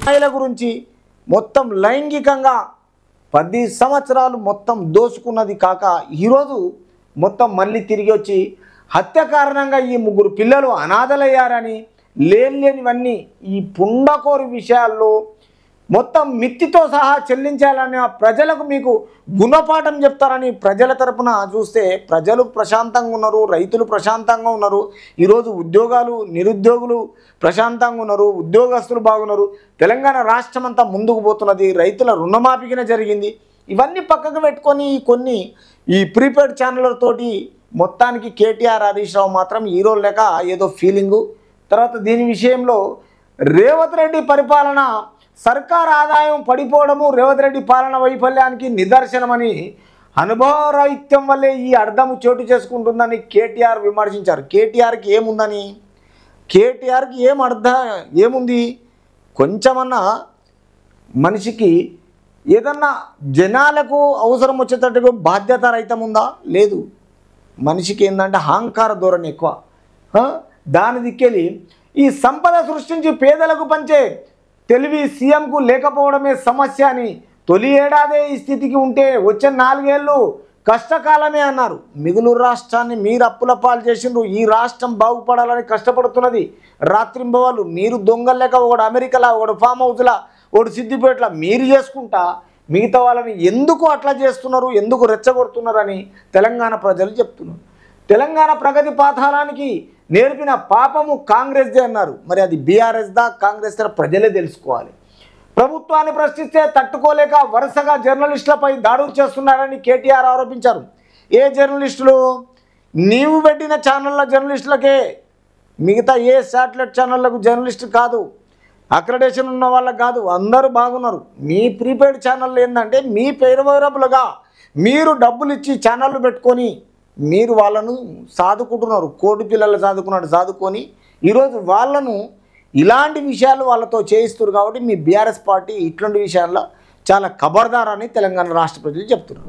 మహిళల గురించి మొత్తం లైంగికంగా 10 సంవత్సరాలు మొత్తం దోసుకున్నది కాక ఈరోజు మొత్తం మళ్ళీ తిరిగి వచ్చి హత్య కారణంగా ఈ 3 పిల్లలు అనాథలయ్యారని లేనివన్నీ ఈ పుండకోరు విషయాల్లో మొత్తం మిత్తితో సహా చెల్లించాలని ప్రజలకు మీకు గుణపాఠం చెప్తారని ప్రజల తరపున చూస్తే ప్రజలు ప్రశాంతంగా ఉన్నారు, రైతులు ప్రశాంతంగా ఉన్నారు. ఈరోజు ఉద్యోగాలు నిరుద్యోగులు ప్రశాంతంగా ఉన్నారు, ఉద్యోగస్తులు బాగున్నారు. తెలంగాణ రాష్ట్రం అంతా ముందుకు పోతున్నది. రైతుల రుణమాఫీకిన జరిగింది. ఇవన్నీ పక్కకు పెట్టుకొని కొన్ని ఈ ప్రీపెయిడ్ ఛానళ్ళతోటి మొత్తానికి కేటీఆర్ హరీష్ రావు మాత్రం హీరోలు లేక ఏదో ఫీలింగు. తర్వాత దీని విషయంలో రేవంత్ రెడ్డి పరిపాలన సర్కార్ ఆదాయం పడిపోవడము రేవంత్ రెడ్డి పాలన వైఫల్యానికి నిదర్శనమని అనుభవరాహిత్యం వల్లే ఈ అర్థము చోటు చేసుకుంటుందని కేటీఆర్ విమర్శించారు. కేటీఆర్కి ఏముందని, కేటీఆర్కి ఏముంది? కొంచెమన్నా మనిషికి ఏదన్నా జనాలకు అవసరం వచ్చేటట్టుగా బాధ్యత రహితం ఉందా? లేదు. మనిషికి ఏంటంటే అహంకార ధోరణి ఎక్కువ. దాని దిక్కెళ్ళి ఈ సంపద సృష్టించి పేదలకు పంచే తెలివి సీఎంకు లేకపోవడమే సమస్య అని తొలి ఏడాదే ఈ స్థితికి ఉంటే వచ్చే 4 ఏళ్ళు కష్టకాలమే అన్నారు. మిగులు రాష్ట్రాన్ని మీరు అప్పుల పాలు చేసిండ్రు. ఈ రాష్ట్రం బాగుపడాలని కష్టపడుతున్నది రాత్రింబవాళ్ళు. మీరు దొంగలేక ఒకడు అమెరికాలో, ఒకడు ఫామ్ హౌస్లా, ఒకడు సిద్దిపేటలో మీరు చేసుకుంటా మిగతా వాళ్ళని ఎందుకు అట్లా చేస్తున్నారు, ఎందుకు రెచ్చగొడుతున్నారని తెలంగాణ ప్రజలు చెప్తున్నారు. తెలంగాణ ప్రగతి పాఠాలానికి నేర్పిన పాపము కాంగ్రెస్దే అన్నారు. మరి అది బీఆర్ఎస్దా కాంగ్రెస్దా ప్రజలే తెలుసుకోవాలి. ప్రభుత్వాన్ని ప్రశ్నిస్తే తట్టుకోలేక వరుసగా జర్నలిస్టులపై దాడులు చేస్తున్నారని కేటీఆర్ ఆరోపించారు. ఏ జర్నలిస్టులు? నీవు పెట్టిన ఛానళ్ళ జర్నలిస్టులకే, మిగతా ఏ శాటిలైట్ ఛానళ్లకు జర్నలిస్టు కాదు, అక్రెడిటేషన్ ఉన్న వాళ్ళకి కాదు, అందరూ బాగున్నారు. మీ ప్రీపెయిడ్ ఛానళ్ళు ఏంటంటే మీ పేరువైరపులుగా మీరు డబ్బులు ఇచ్చి ఛానళ్ళు పెట్టుకొని మీరు వాళ్ళను సాదుకుంటున్నారు. కోడి పిల్లలు సాదుకొని ఈరోజు వాళ్ళను ఇలాంటి విషయాలు వాళ్ళతో చేయిస్తారు. కాబట్టి మీ బీఆర్ఎస్ పార్టీ ఇట్లాంటి విషయాల్లో చాలా ఖబర్దార్ అని తెలంగాణ రాష్ట్ర ప్రజలు చెప్తున్నారు.